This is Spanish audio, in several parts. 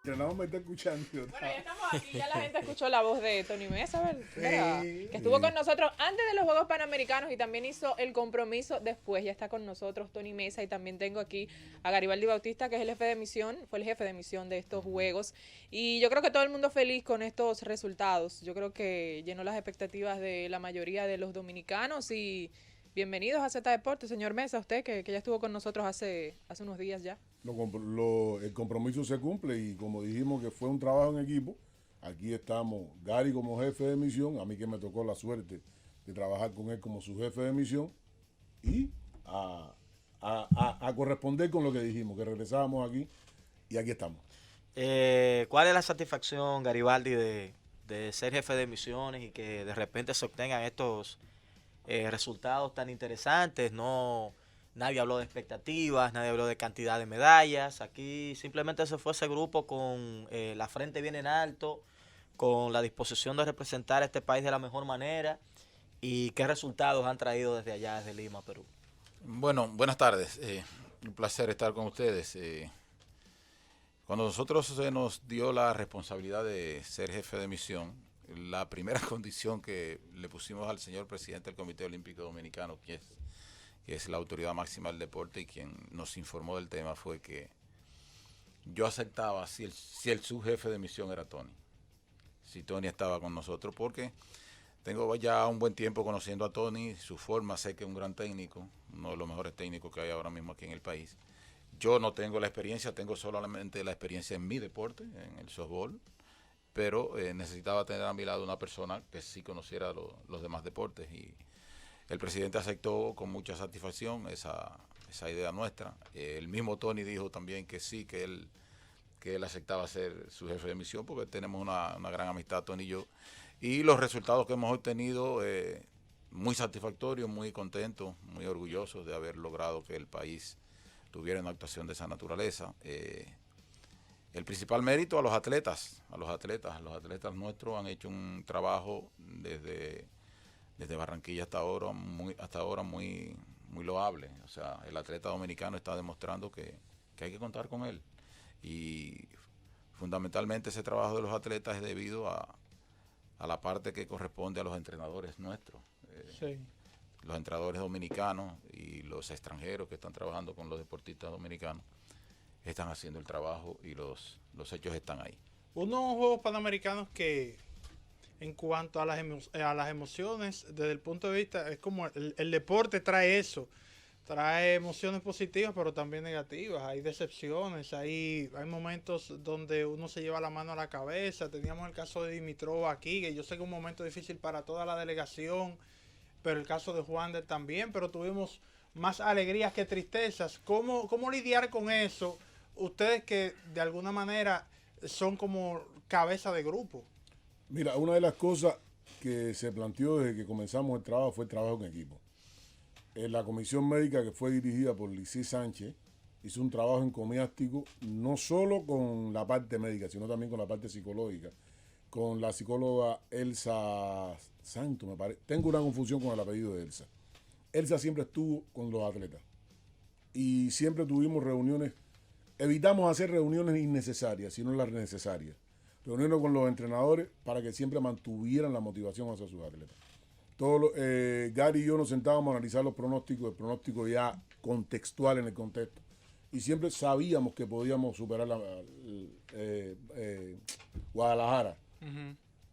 No me está escuchando. Bueno, ya estamos aquí, ya la gente escuchó la voz de Tony Mesa, ¿verdad? Que estuvo con nosotros antes de los Juegos Panamericanos y también hizo el compromiso después. Ya está con nosotros Tony Mesa y también tengo aquí a Garibaldi Bautista, que es el jefe de misión, fue el jefe de misión de estos Juegos. Y yo creo que todo el mundo feliz con estos resultados. Yo creo que llenó las expectativas de la mayoría de los dominicanos y bienvenidos a Z Deportes, señor Mesa, usted que ya estuvo con nosotros hace unos días ya. El compromiso se cumple y como dijimos que fue un trabajo en equipo, aquí estamos Gary como jefe de misión, a mí que me tocó la suerte de trabajar con él como su jefe de misión y a corresponder con lo que dijimos, que regresábamos aquí y aquí estamos. ¿Cuál es la satisfacción, Garibaldi, de ser jefe de misiones y que de repente se obtengan estos resultados tan interesantes? No, nadie habló de expectativas, nadie habló de cantidad de medallas. Aquí simplemente se fue ese grupo con la frente bien en alto, con la disposición de representar a este país de la mejor manera. ¿Y qué resultados han traído desde allá, desde Lima, Perú? Bueno, buenas tardes. Un placer estar con ustedes. Cuando nosotros se nos dio la responsabilidad de ser jefe de misión, la primera condición que le pusimos al señor presidente del Comité Olímpico Dominicano, que es la autoridad máxima del deporte y quien nos informó del tema, fue que yo aceptaba si el subjefe de misión era Tony, si Tony estaba con nosotros, porque tengo ya un buen tiempo conociendo a Tony, su forma, sé que es un gran técnico, uno de los mejores técnicos que hay ahora mismo aquí en el país. Yo no tengo la experiencia, tengo solamente la experiencia en mi deporte, en el softball, pero necesitaba tener a mi lado una persona que sí conociera los demás deportes y el presidente aceptó con mucha satisfacción esa idea nuestra. El mismo Tony dijo también que sí, que él aceptaba ser su jefe de misión porque tenemos una gran amistad, Tony y yo. Y los resultados que hemos obtenido, muy satisfactorios, muy contentos, muy orgullosos de haber logrado que el país tuviera una actuación de esa naturaleza. El principal mérito a los atletas, los atletas nuestros han hecho un trabajo desde Barranquilla hasta ahora muy loable. O sea, el atleta dominicano está demostrando que hay que contar con él. Y fundamentalmente ese trabajo de los atletas es debido a la parte que corresponde a los entrenadores nuestros. Sí. Los entrenadores dominicanos y los extranjeros que están trabajando con los deportistas dominicanos están haciendo el trabajo y los hechos están ahí. Unos Juegos Panamericanos que en cuanto a a las emociones, desde el punto de vista, es como el deporte trae eso, trae emociones positivas pero también negativas, hay decepciones, hay momentos donde uno se lleva la mano a la cabeza, teníamos el caso de Dimitrov aquí, que yo sé que es un momento difícil para toda la delegación, pero el caso de Juander también, pero tuvimos más alegrías que tristezas. ¿Cómo lidiar con eso? Ustedes que de alguna manera son como cabeza de grupo. Mira, una de las cosas que se planteó desde que comenzamos el trabajo fue el trabajo en equipo. La comisión médica que fue dirigida por Lizy Sánchez hizo un trabajo encomiástico no solo con la parte médica, sino también con la parte psicológica, con la psicóloga Elsa Santo, me parece. Tengo una confusión con el apellido de Elsa. Elsa siempre estuvo con los atletas y siempre tuvimos reuniones, evitamos hacer reuniones innecesarias, sino las necesarias. Reunirnos con los entrenadores para que siempre mantuvieran la motivación hacia sus atletas. Gary y yo nos sentábamos a analizar los pronósticos, el pronóstico ya contextual en el contexto. Y siempre sabíamos que podíamos superar Guadalajara.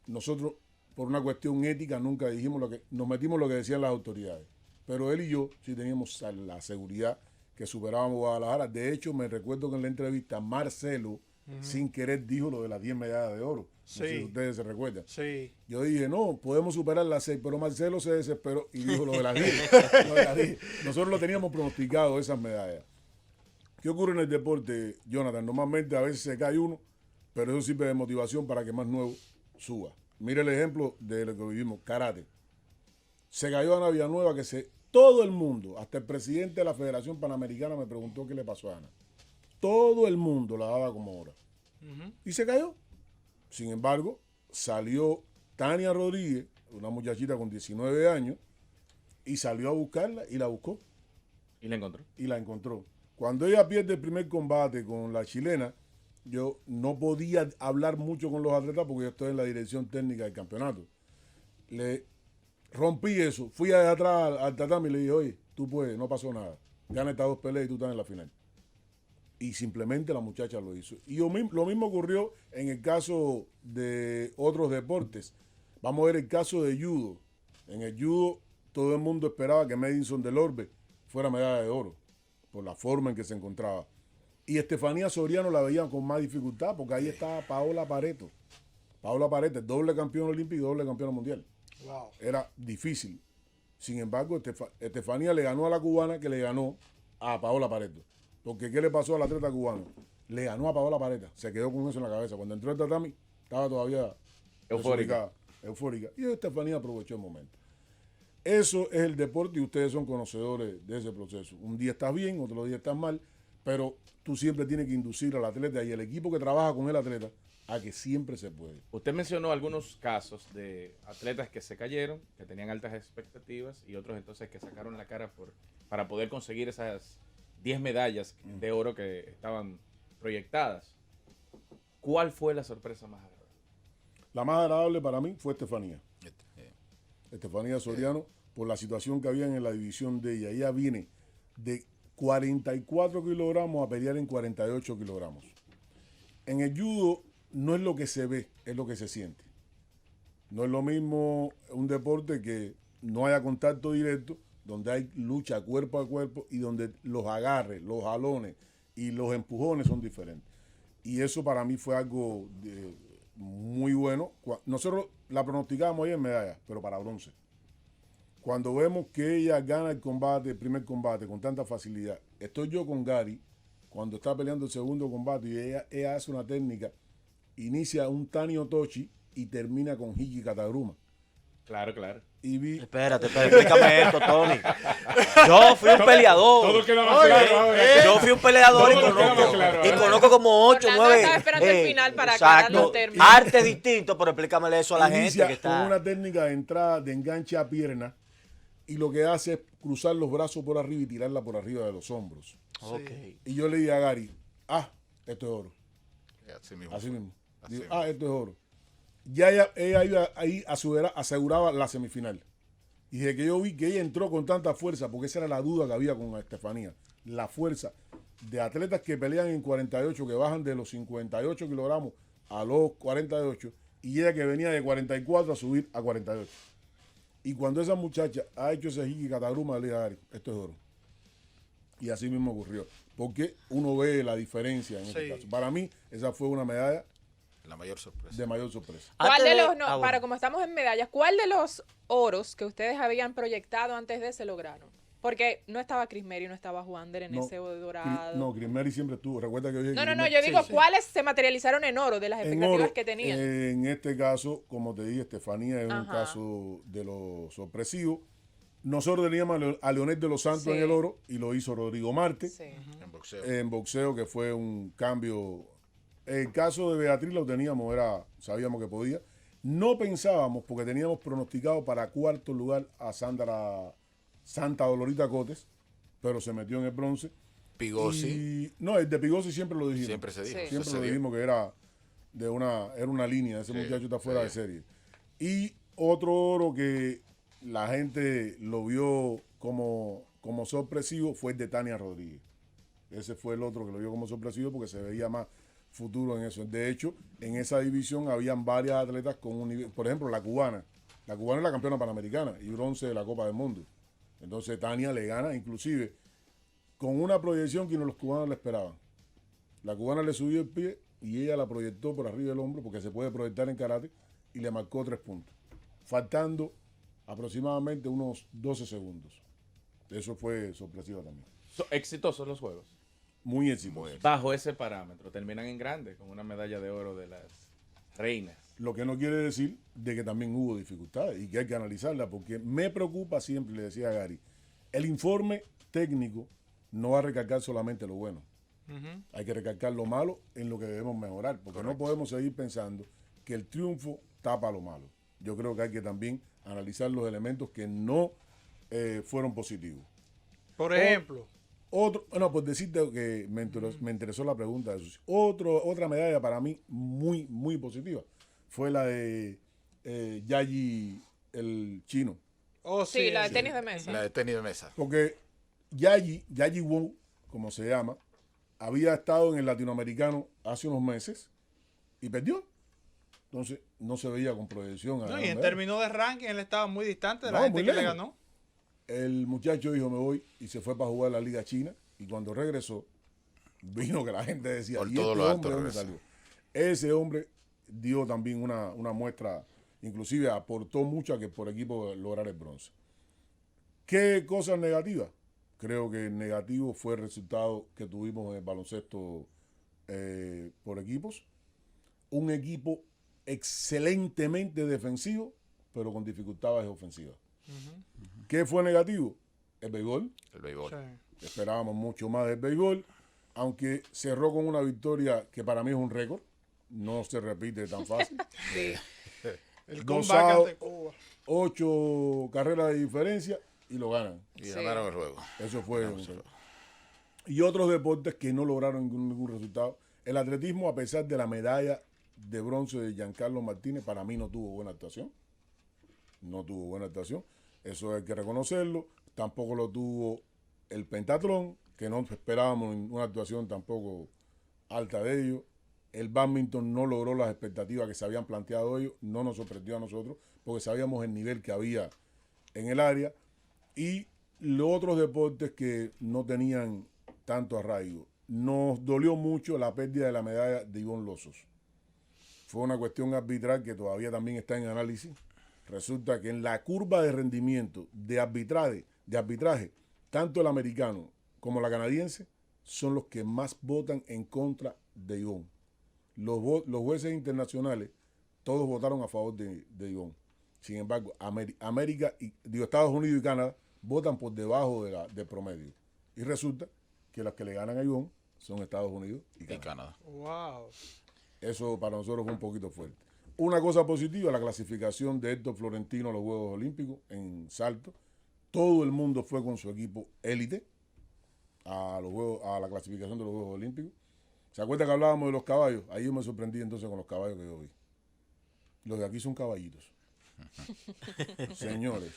Nosotros, por una cuestión ética, nunca dijimos nos metimos lo que decían las autoridades. Pero él y yo sí teníamos la seguridad que superábamos Guadalajara. De hecho, me recuerdo que en la entrevista Marcelo, sin querer, dijo lo de las 10 medallas de oro. Sí. No sé si ustedes se recuerdan. Sí. Yo dije, no, podemos superar las 6, pero Marcelo se desesperó y dijo lo de las 10. Lo de las 10. Nosotros lo teníamos pronosticado, esas medallas. ¿Qué ocurre en el deporte, Jonathan? Normalmente a veces se cae uno, pero eso sirve de motivación para que más nuevo suba. Mire el ejemplo de lo que vivimos, karate. Se cayó Ana Villanueva, todo el mundo, hasta el presidente de la Federación Panamericana me preguntó qué le pasó a Ana. Todo el mundo la daba como hora. Y se cayó. Sin embargo, salió Tania Rodríguez, una muchachita con 19 años, y salió a buscarla y la buscó. ¿Y la encontró? Y la encontró. Cuando ella pierde el primer combate con la chilena, yo no podía hablar mucho con los atletas porque yo estoy en la dirección técnica del campeonato. Le rompí eso, fui allá atrás al tatami y le dije, oye, tú puedes, no pasó nada. Gana estas 2 peleas y tú estás en la final. Y simplemente la muchacha lo hizo. Y lo mismo ocurrió en el caso de otros deportes. Vamos a ver el caso de judo. En el judo todo el mundo esperaba que Madison del Orbe fuera medalla de oro por la forma en que se encontraba. Y Estefanía Soriano la veían con más dificultad porque ahí estaba Paola Pareto. Paola Pareto, doble campeón olímpico y doble campeón mundial. Wow. Era difícil. Sin embargo, Estefanía le ganó a la cubana que le ganó a Paola Pareto. Porque ¿qué le pasó al atleta cubano? Le ganó a Paola Pareto. Se quedó con eso en la cabeza. Cuando entró el tatami, estaba todavía eufórica. Y Estefanía aprovechó el momento. Eso es el deporte y ustedes son conocedores de ese proceso. Un día estás bien, otro día estás mal, pero tú siempre tienes que inducir al atleta y el equipo que trabaja con el atleta a que siempre se puede. Usted mencionó algunos casos de atletas que se cayeron, que tenían altas expectativas y otros entonces que sacaron la cara para poder conseguir esas 10 medallas de oro que estaban proyectadas. ¿Cuál fue la sorpresa más agradable? La más agradable para mí fue Estefanía. Estefanía Soriano, por la situación que había en la división de ella. Ella viene de 44 kilogramos a pelear en 48 kilogramos. En el judo no es lo que se ve, es lo que se siente. No es lo mismo un deporte que no haya contacto directo, donde hay lucha cuerpo a cuerpo y donde los agarres, los jalones y los empujones son diferentes. Y eso para mí fue algo muy bueno. Nosotros la pronosticábamos ahí en medalla, pero para bronce. Cuando vemos que ella gana el primer combate con tanta facilidad, estoy yo con Gary, cuando está peleando el segundo combate y ella hace una técnica, inicia un Tani Otochi y termina con Hiki Katagruma. Claro. Y vi... Espérate, explícame esto, Tony. Yo fui un peleador. Todo queda más claro ahora. Yo fui un peleador y conozco como 8, Orlando 9. estaba esperando el final para aclarar los términos. Arte distinto, pero explícamele eso a la gente inicia que está. con una técnica de entrada, de enganche a pierna, y lo que hace es cruzar los brazos por arriba y tirarla por arriba de los hombros. Okay. Y yo le dije a Gary, esto es oro. Así mismo. Así mismo. Así Digo, mismo. esto es oro. Ya ella iba ahí aseguraba la semifinal. Y desde que yo vi que ella entró con tanta fuerza, porque esa era la duda que había con Estefanía, la fuerza de atletas que pelean en 48, que bajan de los 58 kilogramos a los 48, y ella que venía de 44 a subir a 48. Y cuando esa muchacha ha hecho ese Hiki Katagruma, le dije a Gary, esto es oro. Y así mismo ocurrió. Porque uno ve la diferencia en este caso. Para mí, esa fue una medalla La mayor sorpresa. de mayor sorpresa. ¿Cuál de los, bueno. para como estamos en medallas, cuál de los oros que ustedes habían proyectado antes de se lograron? Porque no estaba Chris Mary, no estaba Juander en ese dorado. No, Chris Mary siempre estuvo. Recuerda que yo dije No, Chris yo Mary- digo, Sí. ¿cuáles se materializaron en oro de las En expectativas oro, que tenían? en este caso, como te dije, Estefanía es un Ajá. caso de lo sorpresivo. Nosotros teníamos a Leonel de los Santos Sí. en el oro y lo hizo Rodrigo Marte Sí. En boxeo. en boxeo, que fue un cambio. El caso de Beatriz lo teníamos, sabíamos que podía. No pensábamos, porque teníamos pronosticado para cuarto lugar a Santa Dolorita Cotes, pero se metió en el bronce. Pigosi. No, el de Pigosi siempre lo dijimos. Siempre se dijo. Sí. eso Siempre se lo dio. dijimos que era una línea, ese Sí, muchacho está fuera sí. de serie. Y otro oro que la gente lo vio como sorpresivo fue el de Tania Rodríguez. Ese fue el otro que lo vio como sorpresivo porque se veía más futuro en eso. De hecho, en esa división habían varias atletas con un nivel, por ejemplo, la cubana. La cubana es la campeona panamericana y bronce de la Copa del Mundo. Entonces Tania le gana, inclusive, con una proyección que no los cubanos le esperaban. La cubana le subió el pie y ella la proyectó por arriba del hombro porque se puede proyectar en karate y le marcó 3 puntos, faltando aproximadamente unos 12 segundos. Eso fue sorpresivo también. Exitosos los juegos. Muy exitoso. Bajo ese parámetro, terminan en grande con una medalla de oro de las reinas. Lo que no quiere decir de que también hubo dificultades y que hay que analizarla, porque me preocupa siempre, le decía a Gary, el informe técnico no va a recalcar solamente lo bueno. Hay que recalcar lo malo en lo que debemos mejorar, porque no podemos seguir pensando que el triunfo tapa lo malo. Yo creo que hay que también analizar los elementos que no fueron positivos. Por ejemplo, Por decirte que me interesó la pregunta de Susi. Otra medalla para mí muy, muy positiva fue la de Yayi, el chino. Oh, Sí, la de tenis de La mesa. de tenis de mesa. Porque Yayi Wu, como se llama, había estado en el latinoamericano hace unos meses y perdió. Entonces no se veía con proyección. No, y en términos de ranking, él estaba muy distante de la No, gente muy que le lejos. ganó. El muchacho dijo, me voy, y se fue para jugar la Liga China. Y cuando regresó, vino que la gente decía, Por ¿y todo este lo alto hombre dónde regresó. salió? Ese hombre dio también una muestra, inclusive aportó mucho a que por equipo lograra el bronce. ¿Qué cosas negativas? Creo que el negativo fue el resultado que tuvimos en el baloncesto por equipos. Un equipo excelentemente defensivo, pero con dificultades ofensivas. ¿Qué fue negativo? El béisbol. El béisbol. Sí. Esperábamos mucho más del béisbol, aunque cerró con una victoria que para mí es un récord. No se repite tan fácil. El Dos comeback sábados, ante Cuba. 8 carreras de diferencia y lo ganan. Y Sí. ganaron el juego. Eso fue Ganamos un el récord. juego. Y otros deportes que no lograron ningún resultado. El atletismo, a pesar de la medalla de bronce de Giancarlo Martínez, para mí no tuvo buena actuación. No tuvo buena actuación. Eso hay que reconocerlo. Tampoco lo tuvo el pentatlón, que no esperábamos una actuación tampoco alta de ellos. El bádminton no logró las expectativas que se habían planteado ellos. No nos sorprendió a nosotros, porque sabíamos el nivel que había en el área. Y los otros deportes que no tenían tanto arraigo. Nos dolió mucho la pérdida de la medalla de Ivonne Lossos. Fue una cuestión arbitral que todavía también está en análisis. Resulta que en la curva de rendimiento de arbitraje, tanto el americano como la canadiense son los que más votan en contra de Ivonne. Los jueces internacionales todos votaron a favor de Ivonne. Sin embargo, Estados Unidos y Canadá votan por debajo del promedio. Y resulta que los que le ganan a Ivonne son Estados Unidos y Y Canadá. Canadá. Wow. Eso para nosotros fue un poquito fuerte. Una cosa positiva, la clasificación de Héctor Florentino a los Juegos Olímpicos en salto. Todo el mundo fue con su equipo élite a la clasificación de los Juegos Olímpicos. ¿Se acuerda que hablábamos de los caballos? Ahí yo me sorprendí entonces con los caballos que yo vi. Los de aquí son caballitos. Señores,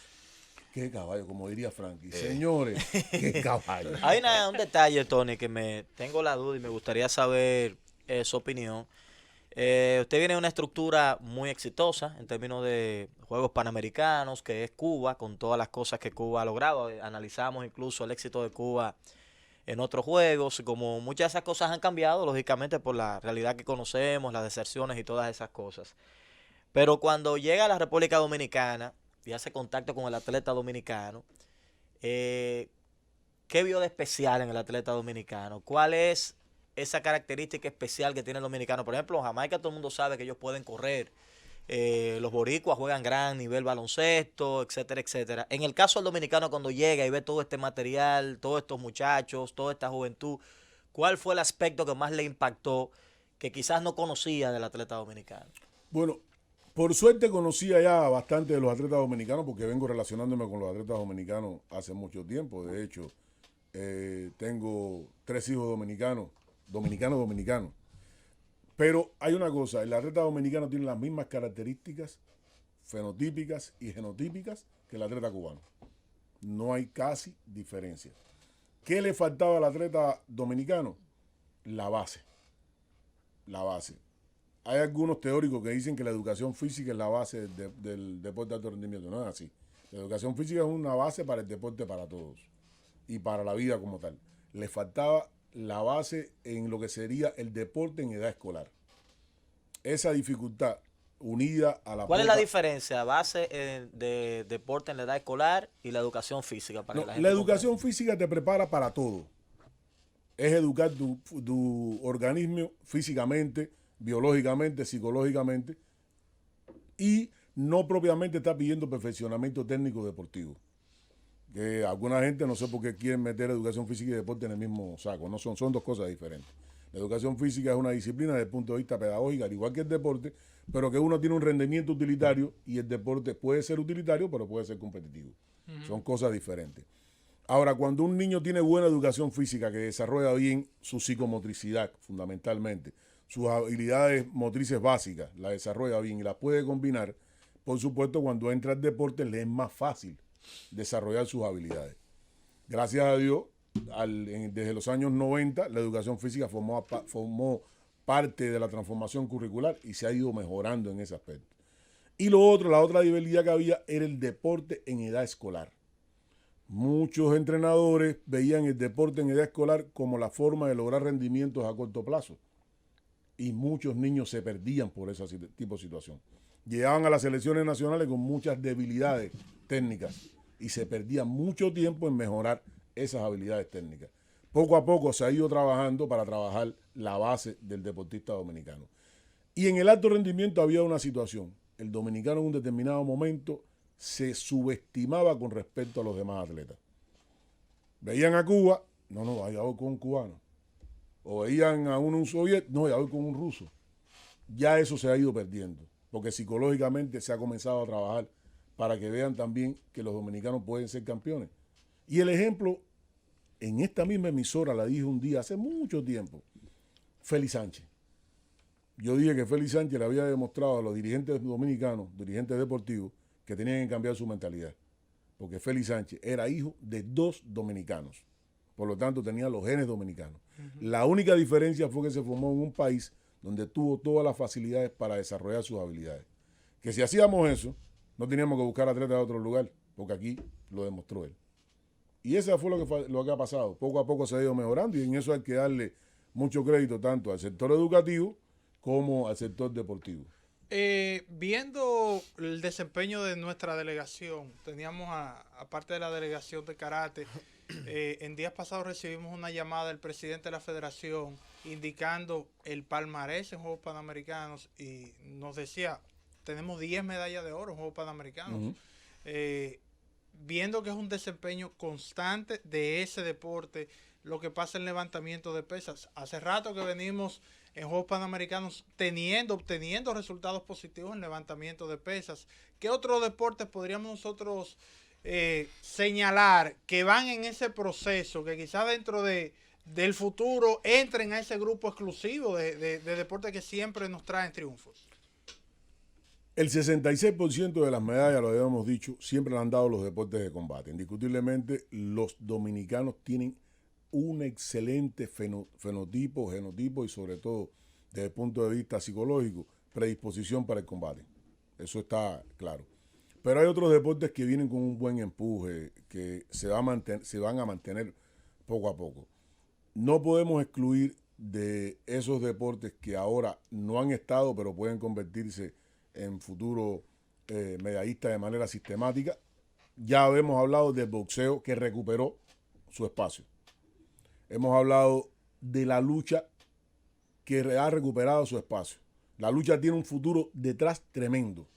qué caballo, como diría Frankie. Señores, qué caballo. Hay un detalle, Tony, que me tengo la duda y me gustaría saber su opinión. Usted viene de una estructura muy exitosa en términos de Juegos Panamericanos, que es Cuba, con todas las cosas que Cuba ha logrado. Analizamos incluso el éxito de Cuba en otros juegos, y como muchas de esas cosas han cambiado, lógicamente por la realidad que conocemos, las deserciones y todas esas cosas. Pero cuando llega a la República Dominicana y hace contacto con el atleta dominicano, ¿qué vio de especial en el atleta dominicano? ¿Cuál es esa característica especial que tiene el dominicano? Por ejemplo, en Jamaica todo el mundo sabe que ellos pueden correr. Los boricuas juegan gran nivel baloncesto, etcétera, etcétera. En el caso del dominicano, cuando llega y ve todo este material, todos estos muchachos, toda esta juventud, ¿cuál fue el aspecto que más le impactó que quizás no conocía del atleta dominicano? Bueno, por suerte conocía ya bastante de los atletas dominicanos porque vengo relacionándome con los atletas dominicanos hace mucho tiempo. De hecho, tengo 3 hijos dominicanos. Pero hay una cosa, el atleta dominicano tiene las mismas características fenotípicas y genotípicas que el atleta cubano. No hay casi diferencia. ¿Qué le faltaba al atleta dominicano? La base. La base. Hay algunos teóricos que dicen que la educación física es la base del deporte de alto rendimiento. No es así. La educación física es una base para el deporte para todos y para la vida como tal. Le faltaba la base en lo que sería el deporte en edad escolar. Esa dificultad unida a la ¿Cuál es la diferencia? Base de deporte en la edad escolar y la educación física. Para que la gente la educación física te prepara para todo. Es educar tu organismo físicamente, biológicamente, psicológicamente, y no propiamente está pidiendo perfeccionamiento técnico deportivo. Que alguna gente no sé por qué quieren meter educación física y deporte en el mismo saco. No son 2 cosas diferentes. La educación física es una disciplina desde el punto de vista pedagógico, al igual que el deporte, pero que uno tiene un rendimiento utilitario y el deporte puede ser utilitario, pero puede ser competitivo. Son cosas diferentes. Ahora, cuando un niño tiene buena educación física, que desarrolla bien su psicomotricidad, fundamentalmente, sus habilidades motrices básicas, la desarrolla bien y las puede combinar, por supuesto, cuando entra al deporte le es más fácil desarrollar sus habilidades. Gracias a Dios, desde los años 90, la educación física formó parte de la transformación curricular y se ha ido mejorando en ese aspecto. Y lo otro, la otra debilidad que había era el deporte en edad escolar. Muchos entrenadores veían el deporte en edad escolar como la forma de lograr rendimientos a corto plazo. Y muchos niños se perdían por ese tipo de situación. Llegaban a las selecciones nacionales con muchas debilidades técnicas y se perdía mucho tiempo en mejorar esas habilidades técnicas. Poco a poco se ha ido trabajando para trabajar la base del deportista dominicano. Y en el alto rendimiento había una situación. El dominicano en un determinado momento se subestimaba con respecto a los demás atletas. Veían a Cuba, no, allá voy con un cubano. O veían a un soviético, no, allá voy con un ruso. Ya eso se ha ido perdiendo, porque psicológicamente se ha comenzado a trabajar para que vean también que los dominicanos pueden ser campeones. Y el ejemplo, en esta misma emisora la dije un día, hace mucho tiempo, Félix Sánchez. Yo dije que Félix Sánchez le había demostrado a los dirigentes dominicanos, dirigentes deportivos, que tenían que cambiar su mentalidad. Porque Félix Sánchez era hijo de 2 dominicanos. Por lo tanto, tenía los genes dominicanos. La única diferencia fue que se formó en un país donde tuvo todas las facilidades para desarrollar sus habilidades. Que si hacíamos eso, no teníamos que buscar atletas de otro lugar, porque aquí lo demostró él. Y eso fue lo que ha pasado. Poco a poco se ha ido mejorando y en eso hay que darle mucho crédito tanto al sector educativo como al sector deportivo. Viendo el desempeño de nuestra delegación, teníamos aparte de la delegación de karate, en días pasados recibimos una llamada del presidente de la federación indicando el palmarés en Juegos Panamericanos y nos decía, tenemos 10 medallas de oro en Juegos Panamericanos. Viendo que es un desempeño constante de ese deporte, lo que pasa en levantamiento de pesas. Hace rato que venimos en Juegos Panamericanos obteniendo resultados positivos en levantamiento de pesas. ¿Qué otros deportes podríamos nosotros señalar que van en ese proceso, que quizás dentro del futuro entren a ese grupo exclusivo de deportes que siempre nos traen triunfos? El 66% de las medallas, lo habíamos dicho, siempre le han dado los deportes de combate. Indiscutiblemente, los dominicanos tienen un excelente fenotipo, genotipo y sobre todo, desde el punto de vista psicológico, predisposición para el combate. Eso está claro. Pero hay otros deportes que vienen con un buen empuje, que se van a mantener poco a poco. No podemos excluir de esos deportes que ahora no han estado, pero pueden convertirse en futuro medallistas de manera sistemática. Ya habíamos hablado del boxeo que recuperó su espacio. Hemos hablado de la lucha que ha recuperado su espacio. La lucha tiene un futuro detrás tremendo.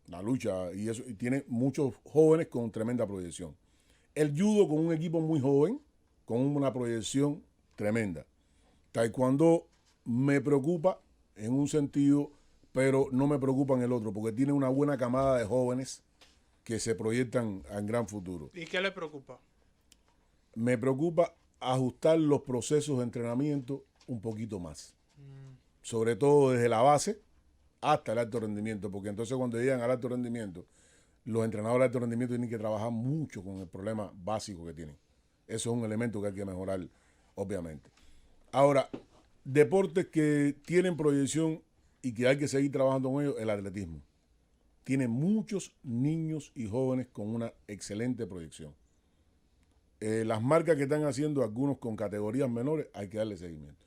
La lucha, y tiene muchos jóvenes con tremenda proyección. El judo con un equipo muy joven, con una proyección tremenda. Taekwondo me preocupa en un sentido, pero no me preocupa en el otro, porque tiene una buena camada de jóvenes que se proyectan en gran futuro. ¿Y qué le preocupa? Me preocupa ajustar los procesos de entrenamiento un poquito más. Sobre todo desde la base hasta el alto rendimiento, porque entonces cuando llegan al alto rendimiento, los entrenadores de alto rendimiento tienen que trabajar mucho con el problema básico que tienen. Eso es un elemento que hay que mejorar, obviamente. Ahora, deportes que tienen proyección y que hay que seguir trabajando con ellos, el atletismo. Tiene muchos niños y jóvenes con una excelente proyección. Las marcas que están haciendo algunos con categorías menores, hay que darle seguimiento.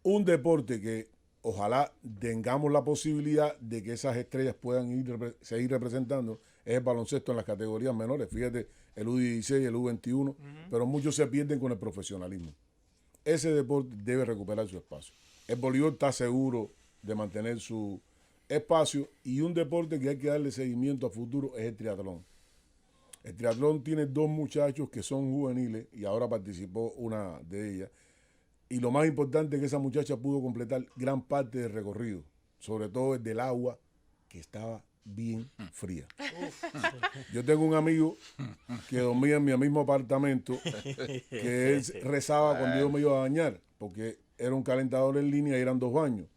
Un deporte que ojalá tengamos la posibilidad de que esas estrellas puedan seguir representando es el baloncesto en las categorías menores. Fíjate, el U16, el U21, pero muchos se pierden con el profesionalismo. Ese deporte debe recuperar su espacio. El voleibol está seguro de mantener su espacio y un deporte que hay que darle seguimiento a futuro es el triatlón. El triatlón tiene 2 muchachos que son juveniles y ahora participó una de ellas. Y lo más importante es que esa muchacha pudo completar gran parte del recorrido, sobre todo el del agua, que estaba bien fría. Yo tengo un amigo que dormía en mi mismo apartamento, que él rezaba cuando yo me iba a bañar, porque era un calentador en línea y eran 2 baños.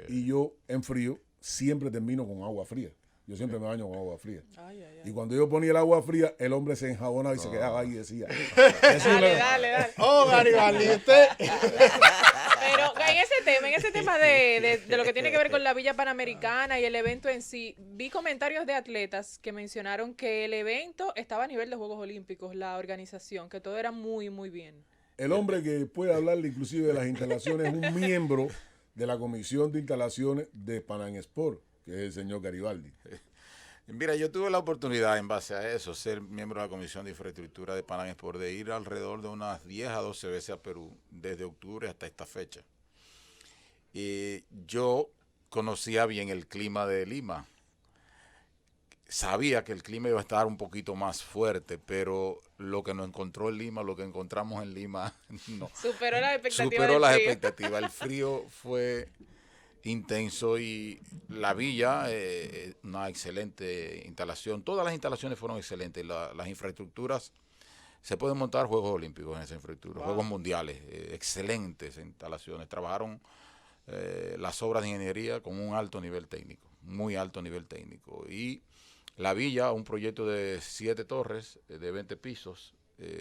Y yo en frío siempre termino con agua fría. Yo siempre me baño con agua fría. Ay, ay, ay. Y cuando yo ponía el agua fría, el hombre se enjabonaba y se quedaba ahí y decía, Dale. Oh, Garibaldi, usted. Pero en ese tema de lo que tiene que ver con la Villa Panamericana y el evento en sí, vi comentarios de atletas que mencionaron que el evento estaba a nivel de Juegos Olímpicos, la organización, que todo era muy, muy bien. el hombre que puede hablarle inclusive de las instalaciones es un miembro de la comisión de instalaciones de Panam Sport, que es el señor Garibaldi. Mira, yo tuve la oportunidad en base a eso, ser miembro de la Comisión de Infraestructura de Panam Sport, de ir alrededor de unas 10 a 12 veces a Perú, desde octubre hasta esta fecha. Y yo conocía bien el clima de Lima. Sabía que el clima iba a estar un poquito más fuerte, pero lo que nos encontró en Lima, lo que encontramos en Lima, no. Superó las expectativas Superó del las frío. expectativas. El frío fue intenso y la villa, una excelente instalación. Todas las instalaciones fueron excelentes. Las infraestructuras, se pueden montar Juegos Olímpicos en esa infraestructura, Juegos Mundiales, excelentes instalaciones. Trabajaron las obras de ingeniería con un alto nivel técnico, muy alto nivel técnico. Y la villa, un proyecto de 7 torres, de 20 pisos,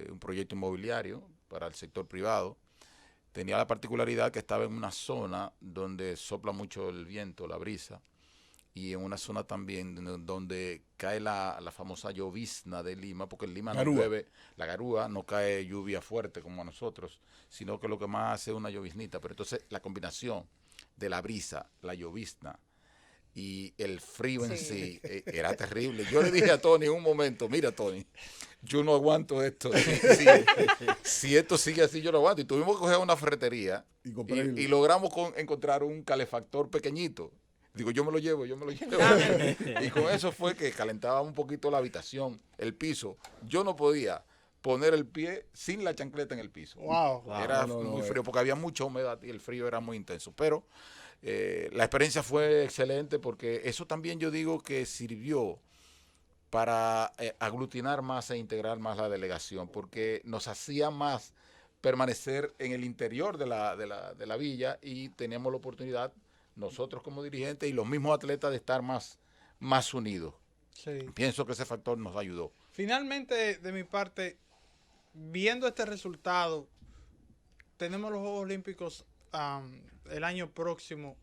un proyecto inmobiliario para el sector privado. Tenía la particularidad que estaba en una zona donde sopla mucho el viento, la brisa, y en una zona también donde cae la famosa llovizna de Lima, porque en Lima no llueve, la garúa, no cae lluvia fuerte como a nosotros, sino que lo que más hace es una lloviznita. Pero entonces la combinación de la brisa, la llovizna y el frío en sí era terrible. Yo le dije a Tony en un momento, mira Tony, yo no aguanto esto. Si esto sigue así, yo no aguanto. Y tuvimos que coger una ferretería y logramos encontrar un calefactor pequeñito. Digo, yo me lo llevo. Y con eso fue que calentaba un poquito la habitación, el piso. Yo no podía poner el pie sin la chancleta en el piso. Wow. Era muy frío porque había mucha humedad y el frío era muy intenso. Pero la experiencia fue excelente porque eso también yo digo que sirvió para aglutinar más e integrar más la delegación, porque nos hacía más permanecer en el interior de la villa y teníamos la oportunidad, nosotros como dirigentes y los mismos atletas, de estar más unidos. Sí. Pienso que ese factor nos ayudó. Finalmente, de mi parte, viendo este resultado, tenemos los Juegos Olímpicos el año próximo.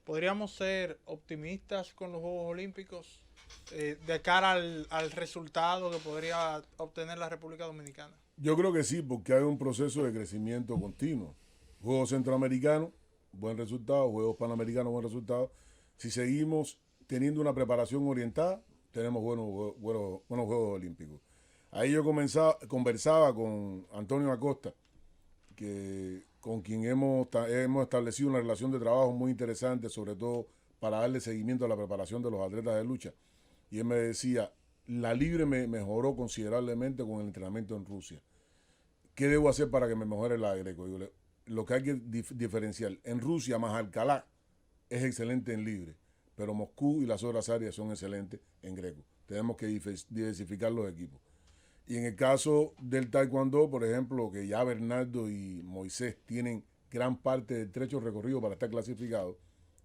¿Podríamos ser optimistas con los Juegos Olímpicos de cara al resultado que podría obtener la República Dominicana? Yo creo que sí, porque hay un proceso de crecimiento continuo. Juegos centroamericanos, buen resultado. Juegos panamericanos, buen resultado. Si seguimos teniendo una preparación orientada, tenemos buenos Juegos Olímpicos. Ahí yo conversaba con Antonio Acosta, con quien hemos establecido una relación de trabajo muy interesante, sobre todo para darle seguimiento a la preparación de los atletas de lucha. Y él me decía, la libre me mejoró considerablemente con el entrenamiento en Rusia. ¿Qué debo hacer para que me mejore la greco? Digo, lo que hay que diferenciar, en Rusia más Alcalá es excelente en libre, pero Moscú y las otras áreas son excelentes en greco. Tenemos que diversificar los equipos. Y en el caso del taekwondo, por ejemplo, que ya Bernardo y Moisés tienen gran parte del trecho recorrido para estar clasificados,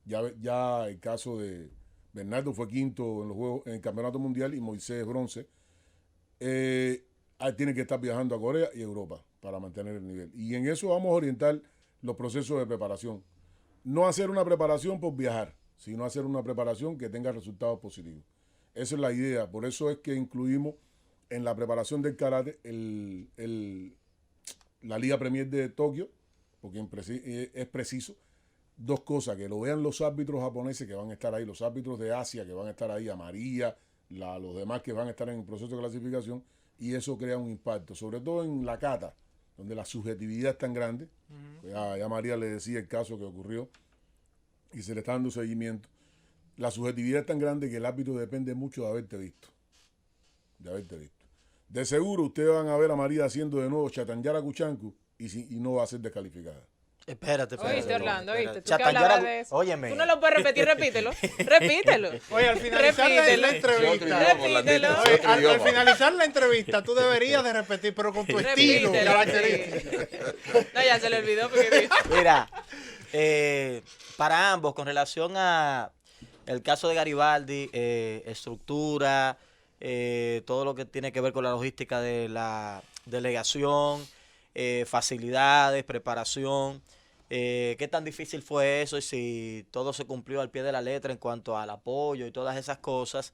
ya el caso de Bernardo fue quinto en los juegos, en el campeonato mundial, y Moisés bronce, tienen que estar viajando a Corea y Europa para mantener el nivel. Y en eso vamos a orientar los procesos de preparación. No hacer una preparación por viajar, sino hacer una preparación que tenga resultados positivos. Esa es la idea. Por eso es que incluimos en la preparación del karate la Liga Premier de Tokio, porque es preciso 2 cosas: que lo vean los árbitros japoneses que van a estar ahí, los árbitros de Asia que van a estar ahí, Amarilla, los demás que van a estar en el proceso de clasificación, y eso crea un impacto, sobre todo en la kata, donde la subjetividad es tan grande. Ya María le decía el caso que ocurrió y se le está dando seguimiento. La subjetividad es tan grande que el árbitro depende mucho de haberte visto. De seguro ustedes van a ver a María haciendo de nuevo Chatanyara Kuchanku y no va a ser descalificada. Espérate. Oíste, Orlando, oíste. Tú que Chatanguera, hablabas de eso. óyeme. Tú no lo puedes repetir, repítelo. Repítelo. Oye, al finalizar la Repítelo. entrevista, Repítelo. oye, al finalizar la entrevista, tú deberías de repetir, pero con tu estilo Repítelo, característico. sí. No, ya se le olvidó porque... Mira, para ambos, con relación a el caso de Garibaldi, estructura, todo lo que tiene que ver con la logística de la delegación, facilidades, preparación, qué tan difícil fue eso y si todo se cumplió al pie de la letra en cuanto al apoyo y todas esas cosas.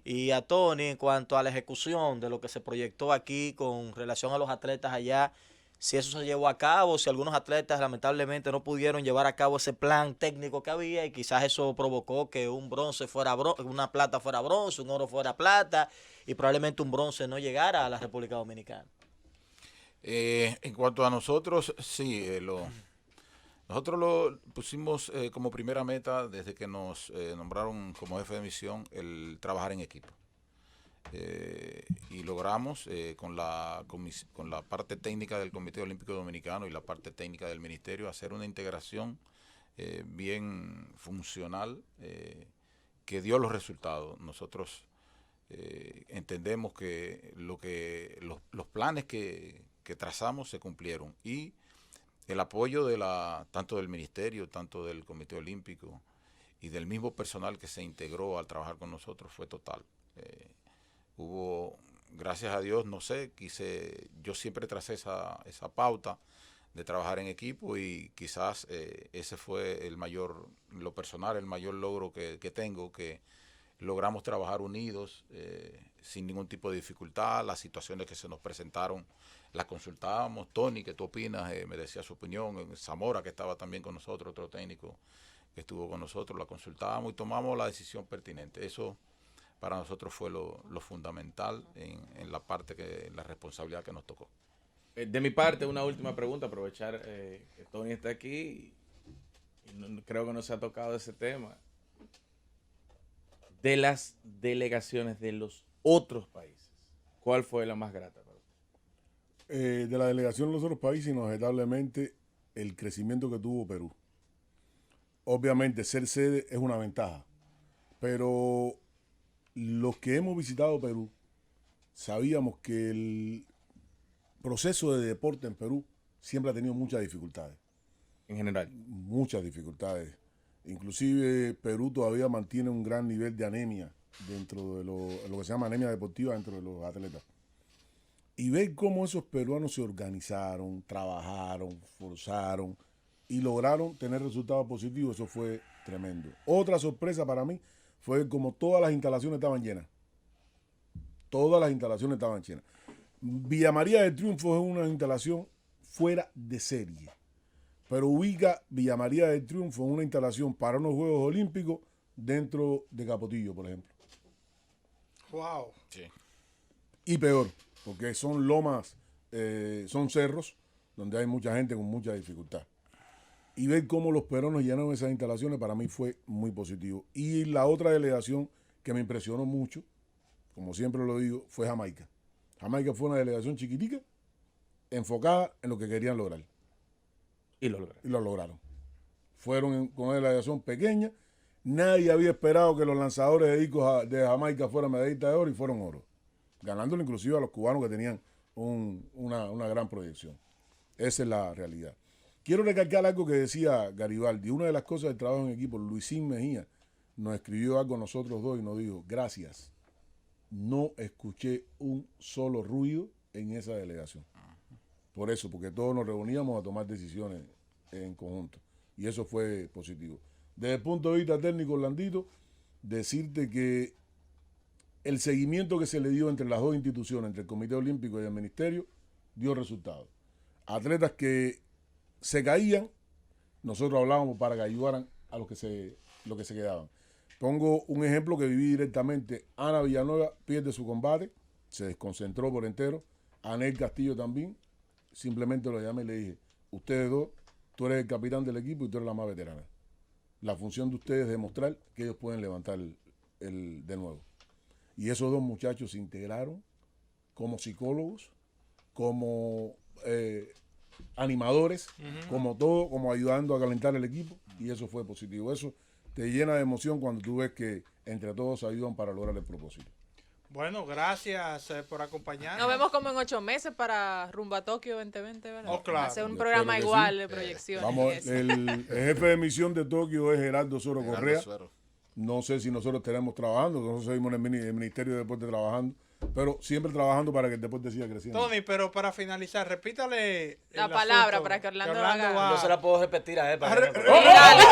Y a Tony, en cuanto a la ejecución de lo que se proyectó aquí con relación a los atletas allá, si eso se llevó a cabo, si algunos atletas lamentablemente no pudieron llevar a cabo ese plan técnico que había y quizás eso provocó que un bronce fuera una plata fuera bronce, un oro fuera plata y probablemente un bronce no llegara a la República Dominicana. En cuanto a nosotros, sí, nosotros lo pusimos como primera meta desde que nos nombraron como jefe de misión el trabajar en equipo. Y logramos con la parte técnica del Comité Olímpico Dominicano y la parte técnica del Ministerio hacer una integración bien funcional que dio los resultados. Nosotros entendemos que los planes que trazamos se cumplieron y el apoyo tanto del Ministerio, tanto del Comité Olímpico y del mismo personal que se integró al trabajar con nosotros fue total. Hubo, gracias a Dios, no sé, yo siempre tracé esa pauta de trabajar en equipo y quizás ese fue lo personal, el mayor logro que tengo, que logramos trabajar unidos sin ningún tipo de dificultad. Las situaciones que se nos presentaron las consultábamos. Tony, ¿qué tú opinas? Me decía su opinión. Zamora, que estaba también con nosotros, otro técnico que estuvo con nosotros, la consultábamos y tomamos la decisión pertinente. Eso para nosotros fue lo fundamental en la la responsabilidad que nos tocó. De mi parte, una última pregunta, aprovechar que Tony está aquí y creo que no se ha tocado ese tema. De las delegaciones de los otros países, ¿cuál fue la más grata para usted? De la delegación de los otros países, inevitablemente el crecimiento que tuvo Perú. Obviamente ser sede es una ventaja, pero los que hemos visitado Perú sabíamos que el proceso de deporte en Perú siempre ha tenido muchas dificultades. En general. Muchas dificultades. Inclusive Perú todavía mantiene un gran nivel de anemia dentro de lo que se llama anemia deportiva dentro de los atletas. Y ver cómo esos peruanos se organizaron, trabajaron, forzaron y lograron tener resultados positivos, eso fue tremendo. Otra sorpresa para mí fue como todas las instalaciones estaban llenas. Todas las instalaciones estaban llenas. Villa María del Triunfo es una instalación fuera de serie. Pero ubica Villa María del Triunfo en una instalación para unos Juegos Olímpicos dentro de Capotillo, por ejemplo. Wow. Sí. Y peor, porque son lomas, son cerros donde hay mucha gente con mucha dificultad. Y ver cómo los peruanos llenaron esas instalaciones para mí fue muy positivo. Y la otra delegación que me impresionó mucho, como siempre lo digo, fue Jamaica. Jamaica fue una delegación chiquitica, enfocada en lo que querían lograr. Y lo lograron. Y lo lograron. Fueron con una delegación pequeña. Nadie había esperado que los lanzadores de discos de Jamaica fueran medallistas de oro y fueron oro. Ganándole inclusive a los cubanos que tenían una gran proyección. Esa es la realidad. Quiero recalcar algo que decía Garibaldi. Una de las cosas del trabajo en equipo, Luisín Mejía nos escribió algo a nosotros dos y nos dijo, gracias. No escuché un solo ruido en esa delegación. Por eso, porque todos nos reuníamos a tomar decisiones en conjunto. Y eso fue positivo. Desde el punto de vista técnico, Orlandito, decirte que el seguimiento que se le dio entre las dos instituciones, entre el Comité Olímpico y el Ministerio, dio resultados. Atletas que se caían, nosotros hablábamos para que ayudaran a los que se quedaban. Pongo un ejemplo que viví directamente. Ana Villanueva pierde su combate, se desconcentró por entero. Anel Castillo también. Simplemente lo llamé y le dije, ustedes dos, tú eres el capitán del equipo y tú eres la más veterana. La función de ustedes es demostrar que ellos pueden levantar de nuevo. Y esos dos muchachos se integraron como psicólogos, como animadores, como todo, como ayudando a calentar el equipo, y eso fue positivo. Eso te llena de emoción cuando tú ves que entre todos ayudan para lograr el propósito. Bueno, gracias por acompañarnos. Nos vemos como en 8 meses para Rumba Tokio 2020, ¿verdad? Oh, claro. Hacer un Yo programa espero que igual sí. de proyecciones. Vamos, y eso. el jefe de misión de Tokio es Gerardo Soro Gerardo Correa. Suero. No sé si nosotros estaremos trabajando, nosotros seguimos en el Ministerio de Deporte trabajando, pero siempre trabajando para que el deporte siga creciendo. Tony, pero para finalizar, repítale La el palabra asunto para que Orlando va Yo se la puedo repetir a él. Para que me- Dale.